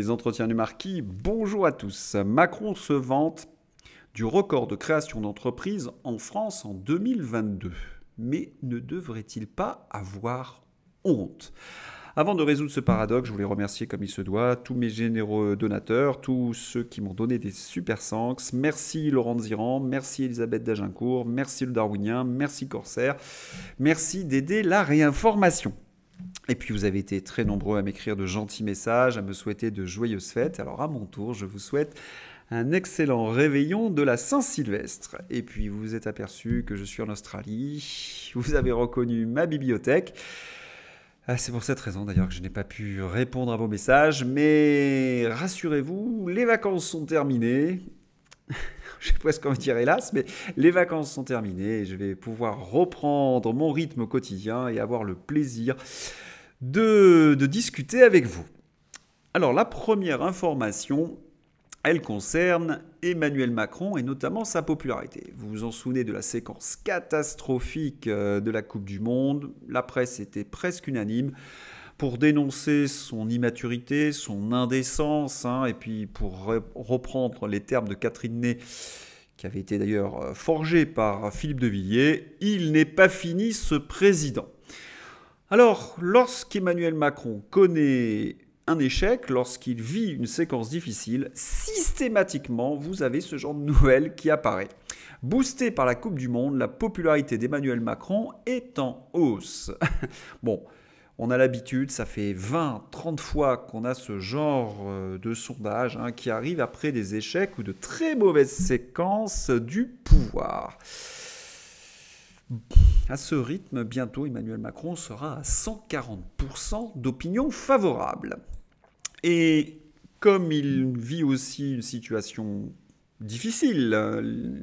Les entretiens du marquis, bonjour à tous. Macron se vante du record de création d'entreprises en France en 2022. Mais ne devrait-il pas avoir honte? Avant de résoudre ce paradoxe, je voulais remercier comme il se doit tous mes généreux donateurs, tous ceux qui m'ont donné des super sanks. Merci Laurent Ziran, merci Elisabeth Dagincourt, merci le Darwinien, merci Corsair, merci d'aider la réinformation. Et puis vous avez été très nombreux à m'écrire de gentils messages, à me souhaiter de joyeuses fêtes. Alors à mon tour, je vous souhaite un excellent réveillon de la Saint-Sylvestre. Et puis vous vous êtes aperçu que je suis en Australie, vous avez reconnu ma bibliothèque. C'est pour cette raison d'ailleurs que je n'ai pas pu répondre à vos messages, mais rassurez-vous, les vacances sont terminées. J'ai presque envie de dire hélas, mais les vacances sont terminées et je vais pouvoir reprendre mon rythme quotidien et avoir le plaisir de discuter avec vous. Alors la première information, elle concerne Emmanuel Macron et notamment sa popularité. Vous vous en souvenez de la séquence catastrophique de la Coupe du Monde. La presse était presque unanime pour dénoncer son immaturité, son indécence, et puis pour reprendre les termes de Catherine Ney, qui avait été d'ailleurs forgé par Philippe de Villiers, il n'est pas fini ce président. Alors, lorsqu'Emmanuel Macron connaît un échec, lorsqu'il vit une séquence difficile, systématiquement, vous avez ce genre de nouvelle qui apparaît. Boosté par la Coupe du Monde, la popularité d'Emmanuel Macron est en hausse. Bon, on a l'habitude, ça fait 20, 30 fois qu'on a ce genre de sondage qui arrive après des échecs ou de très mauvaises séquences du pouvoir. À ce rythme, bientôt Emmanuel Macron sera à 140% d'opinion favorable. Et comme il vit aussi une situation difficile,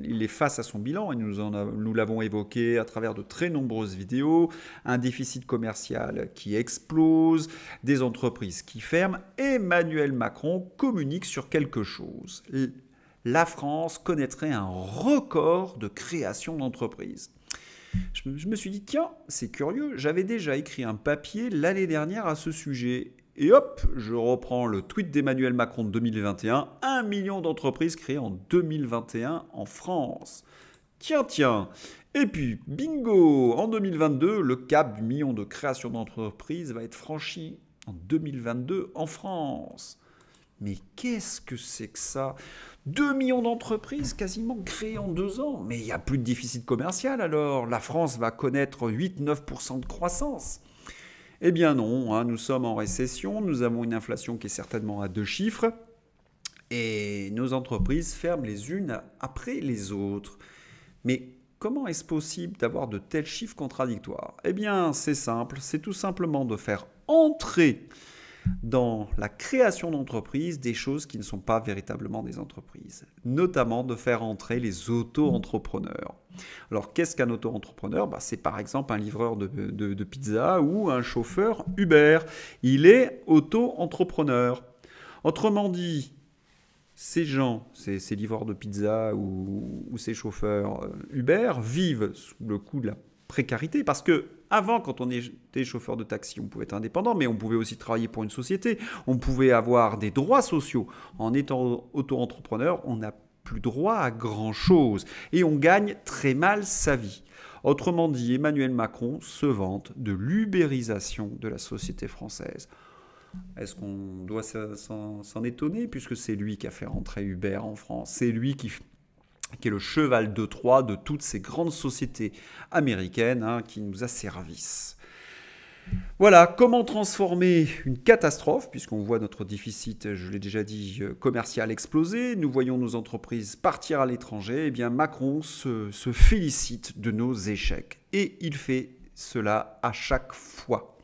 il est face à son bilan, et nous l'avons évoqué à travers de très nombreuses vidéos, un déficit commercial qui explose, des entreprises qui ferment. Emmanuel Macron communique sur quelque chose. La France connaîtrait un record de création d'entreprises. Je me suis dit, tiens, c'est curieux, j'avais déjà écrit un papier l'année dernière à ce sujet. Et hop, je reprends le tweet d'Emmanuel Macron de 2021, 1 million d'entreprises créées en 2021 en France. Tiens. Et puis, bingo, en 2022, le cap du million de création d'entreprises va être franchi en 2022 en France. Mais qu'est-ce que c'est que ça? 2 millions d'entreprises quasiment créées en 2 ans. Mais il n'y a plus de déficit commercial alors. La France va connaître 8-9% de croissance. Eh bien non, nous sommes en récession, nous avons une inflation qui est certainement à 2 chiffres. Et nos entreprises ferment les unes après les autres. Mais comment est-ce possible d'avoir de tels chiffres contradictoires? Eh bien c'est simple, c'est tout simplement de faire entrer dans la création d'entreprises des choses qui ne sont pas véritablement des entreprises, notamment de faire entrer les auto-entrepreneurs. Alors qu'est-ce qu'un auto-entrepreneur? C'est par exemple un livreur de pizza ou un chauffeur Uber. Il est auto-entrepreneur. Autrement dit, ces gens, ces livreurs de pizza ou ces chauffeurs Uber vivent sous le coup de la précarité parce que avant, quand on était chauffeur de taxi, on pouvait être indépendant, mais on pouvait aussi travailler pour une société. On pouvait avoir des droits sociaux. En étant auto-entrepreneur, on n'a plus droit à grand-chose. Et on gagne très mal sa vie. Autrement dit, Emmanuel Macron se vante de l'ubérisation de la société française. Est-ce qu'on doit s'en étonner, puisque c'est lui qui a fait rentrer Uber en France? C'est lui qui est le cheval de Troie de toutes ces grandes sociétés américaines qui nous asservissent. Voilà, comment transformer une catastrophe, puisqu'on voit notre déficit, je l'ai déjà dit, commercial exploser, nous voyons nos entreprises partir à l'étranger, eh bien Macron se félicite de nos échecs. Et il fait cela à chaque fois.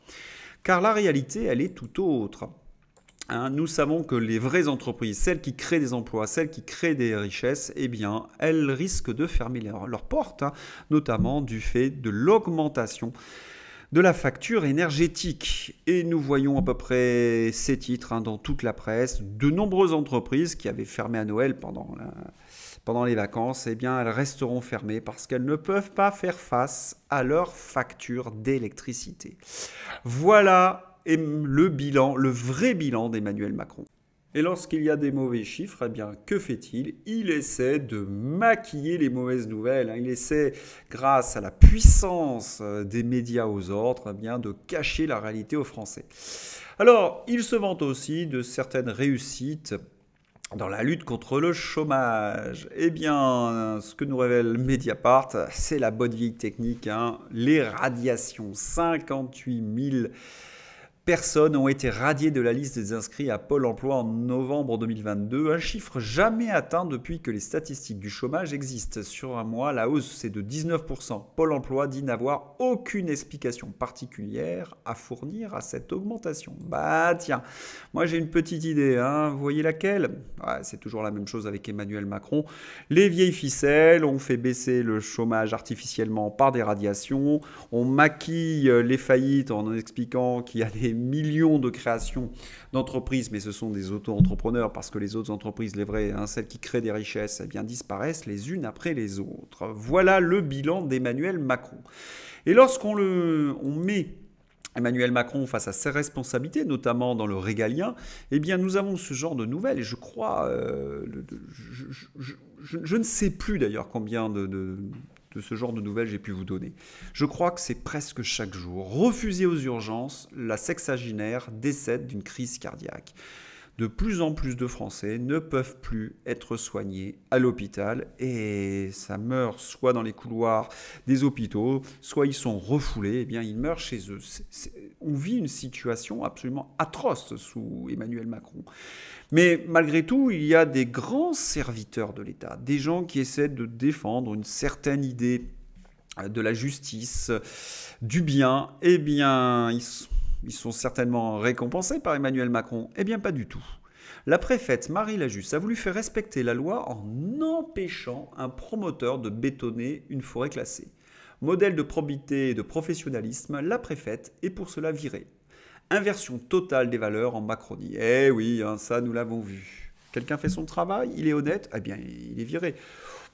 Car la réalité, elle est tout autre. Nous savons que les vraies entreprises, celles qui créent des emplois, celles qui créent des richesses, eh bien, elles risquent de fermer leurs portes, notamment du fait de l'augmentation de la facture énergétique. Et nous voyons à peu près ces titres dans toute la presse. De nombreuses entreprises qui avaient fermé à Noël pendant les vacances, eh bien, elles resteront fermées parce qu'elles ne peuvent pas faire face à leurs factures d'électricité. Voilà le bilan, le vrai bilan d'Emmanuel Macron. Et lorsqu'il y a des mauvais chiffres, eh bien, que fait-il? Il essaie de maquiller les mauvaises nouvelles, hein. Il essaie, grâce à la puissance des médias aux ordres, eh bien, de cacher la réalité aux Français. Alors, il se vante aussi de certaines réussites dans la lutte contre le chômage. Eh bien, ce que nous révèle Mediapart, c'est la bonne vieille technique, hein, les radiations. 58 000 personnes ont été radiées de la liste des inscrits à Pôle emploi en novembre 2022, un chiffre jamais atteint depuis que les statistiques du chômage existent. Sur un mois, la hausse c'est de 19%. Pôle emploi dit n'avoir aucune explication particulière à fournir à cette augmentation. Bah tiens, moi j'ai une petite idée, hein. Vous voyez laquelle? Ouais, c'est toujours la même chose avec Emmanuel Macron. Les vieilles ficelles, on fait baisser le chômage artificiellement par des radiations, on maquille les faillites en expliquant qu'il y a des millions de créations d'entreprises, mais ce sont des auto-entrepreneurs parce que les autres entreprises, les vraies, hein, celles qui créent des richesses, eh bien, disparaissent les unes après les autres. Voilà le bilan d'Emmanuel Macron. Et lorsqu'on met Emmanuel Macron face à ses responsabilités, notamment dans le régalien, eh bien nous avons ce genre de nouvelles. Et je crois, je ne sais plus d'ailleurs combien de ce genre de nouvelles j'ai pu vous donner. Je crois que c'est presque chaque jour. Refusée aux urgences, la sexagénaire décède d'une crise cardiaque. De plus en plus de Français ne peuvent plus être soignés à l'hôpital et ça meurt soit dans les couloirs des hôpitaux, soit ils sont refoulés, et bien ils meurent chez eux. On vit une situation absolument atroce sous Emmanuel Macron. Mais malgré tout, il y a des grands serviteurs de l'État, des gens qui essaient de défendre une certaine idée de la justice, du bien. Eh bien, ils sont certainement récompensés par Emmanuel Macron. Eh bien, pas du tout. La préfète Marie Lajusse a voulu faire respecter la loi en empêchant un promoteur de bétonner une forêt classée. Modèle de probité et de professionnalisme, la préfète est pour cela virée. Inversion totale des valeurs en Macronie. Eh oui, hein, ça nous l'avons vu. Quelqu'un fait son travail, il est honnête, eh bien il est viré.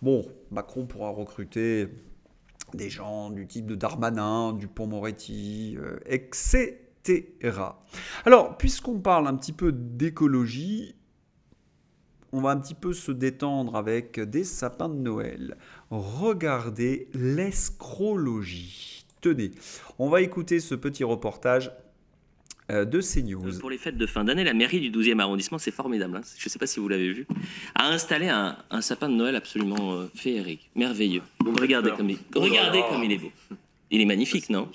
Bon, Macron pourra recruter des gens du type de Darmanin, Dupond-Moretti, etc. Alors, puisqu'on parle un petit peu d'écologie, on va un petit peu se détendre avec des sapins de Noël. Regardez l'escrologie. Tenez, on va écouter ce petit reportage de CNews. Pour les fêtes de fin d'année, la mairie du 12e arrondissement, c'est formidable, hein, je ne sais pas si vous l'avez vu, a installé un sapin de Noël absolument féerique, merveilleux. Regardez comme il est beau. Il est magnifique, non?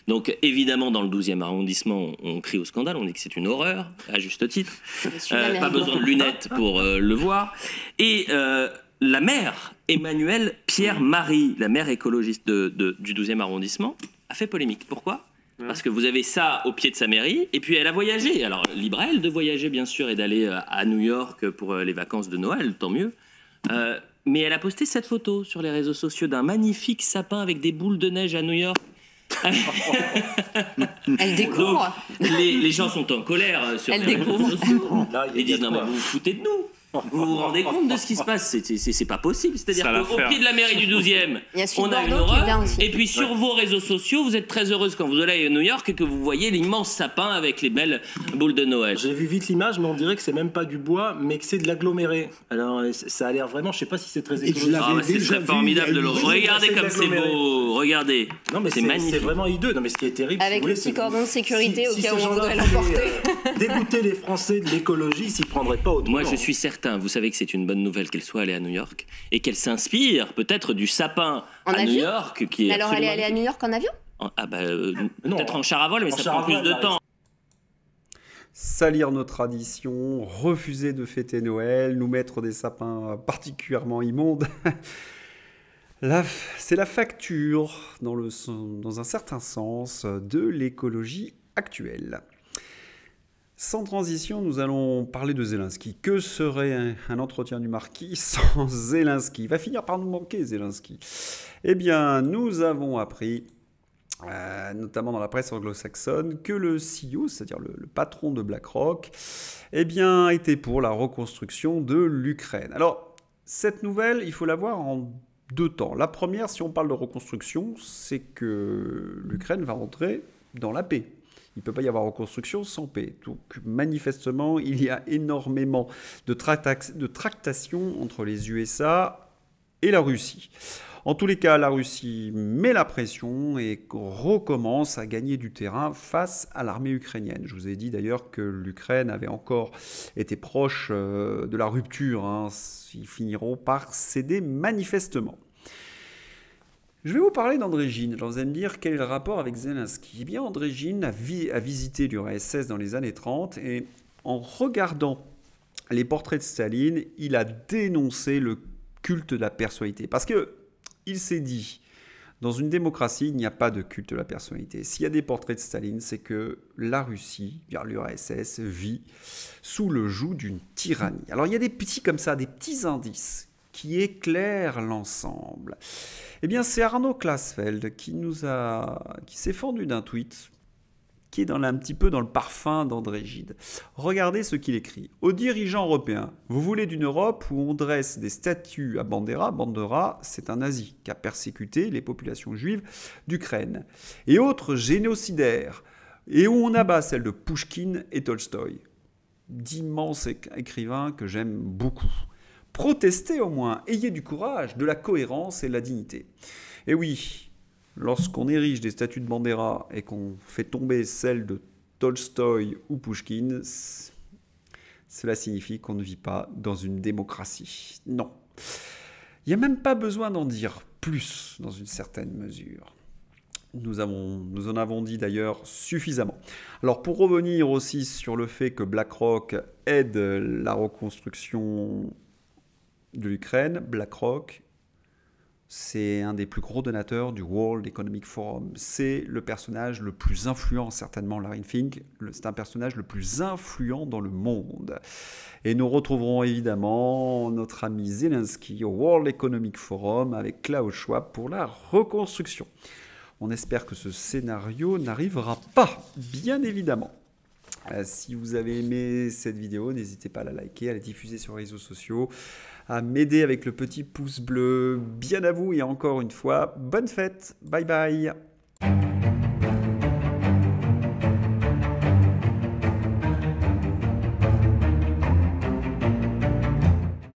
Donc évidemment, dans le 12e arrondissement, on crie au scandale, on dit que c'est une horreur, à juste titre. Pas besoin de lunettes pour le voir. Et la maire, Emmanuelle Pierre-Marie, la maire écologiste du 12e arrondissement, a fait polémique. Pourquoi? Parce que vous avez ça au pied de sa mairie, et puis elle a voyagé. Alors, libre à elle de voyager, bien sûr, et d'aller à New York pour les vacances de Noël, tant mieux. Mais elle a posté cette photo sur les réseaux sociaux d'un magnifique sapin avec des boules de neige à New York. Elle découvre. Donc, les gens sont en colère sur les réseaux sociaux. Ils disent non mais vous vous foutez de nous. Vous vous rendez compte de ce qui se passe? C'est pas possible. C'est-à-dire qu'au pied de la mairie du 12e, on a une horreur. Et puis sur vos réseaux sociaux, vous êtes très heureuse quand vous allez à New York et que vous voyez l'immense sapin avec les belles boules de Noël. J'ai vu vite l'image, mais on dirait que c'est même pas du bois, mais que c'est de l'aggloméré. Alors ça a l'air vraiment, je sais pas si c'est très écologique. C'est très formidable de le regarder comme c'est beau. Regardez. Non mais c'est magnifique. C'est vraiment hideux. Non mais ce qui est terrible. Avec le petit cordon de sécurité au cas où on voudrait l'emporter. Dégoûter les Français de l'écologie, s'ils prendraient pas autrement. Moi je suis certain. Vous savez que c'est une bonne nouvelle qu'elle soit allée à New York et qu'elle s'inspire peut-être du sapin à New York qui est. Alors elle est allée à New York en avion? Peut-être en char à voile, mais ça prend plus de temps. Salir nos traditions, refuser de fêter Noël, nous mettre des sapins particulièrement immondes. C'est la facture, dans un certain sens, de l'écologie actuelle. Sans transition, nous allons parler de Zelensky. Que serait un entretien du marquis sans Zelensky? Il va finir par nous manquer, Zelensky. Eh bien, nous avons appris, notamment dans la presse anglo-saxonne, que le CEO, c'est-à-dire le patron de BlackRock, eh bien, était pour la reconstruction de l'Ukraine. Alors, cette nouvelle, il faut la voir en deux temps. La première, si on parle de reconstruction, c'est que l'Ukraine va entrer dans la paix. Il ne peut pas y avoir reconstruction sans paix. Donc manifestement, il y a énormément de tractations entre les USA et la Russie. En tous les cas, la Russie met la pression et recommence à gagner du terrain face à l'armée ukrainienne. Je vous ai dit d'ailleurs que l'Ukraine avait encore été proche de la rupture. Ils finiront par céder manifestement. Je vais vous parler d'André-Gide. Alors vous allez me dire quel est le rapport avec Zelensky. Eh bien, André-Gide a visité l'URSS dans les années 30 et en regardant les portraits de Staline, il a dénoncé le culte de la personnalité. Parce que il s'est dit, dans une démocratie, il n'y a pas de culte de la personnalité. S'il y a des portraits de Staline, c'est que la Russie, l'URSS, vit sous le joug d'une tyrannie. Alors il y a des petits comme ça, des petits indices qui éclairent l'ensemble. Eh bien, c'est Arnaud Klasfeld qui s'est fendu d'un tweet qui est un petit peu dans le parfum d'André-Gide. Regardez ce qu'il écrit. Aux dirigeants européens, vous voulez d'une Europe où on dresse des statues à Bandera. Bandera, c'est un nazi qui a persécuté les populations juives d'Ukraine. Et autres génocidaires. Et où on abat celles de Pouchkine et Tolstoï. D'immenses écrivains que j'aime beaucoup. Protestez au moins, ayez du courage, de la cohérence et de la dignité. Et oui, lorsqu'on érige des statues de Bandera et qu'on fait tomber celles de Tolstoï ou Pouchkine, cela signifie qu'on ne vit pas dans une démocratie. Non. Il n'y a même pas besoin d'en dire plus dans une certaine mesure. Nous en avons dit d'ailleurs suffisamment. Alors pour revenir aussi sur le fait que BlackRock aide la reconstruction de l'Ukraine, BlackRock, c'est un des plus gros donateurs du World Economic Forum. C'est le personnage le plus influent, certainement, Larry Fink. C'est un personnage le plus influent dans le monde. Et nous retrouverons évidemment notre ami Zelensky au World Economic Forum avec Klaus Schwab pour la reconstruction. On espère que ce scénario n'arrivera pas, bien évidemment. Si vous avez aimé cette vidéo, n'hésitez pas à la liker, à la diffuser sur les réseaux sociaux, à m'aider avec le petit pouce bleu. Bien à vous et encore une fois, bonne fête. Bye bye.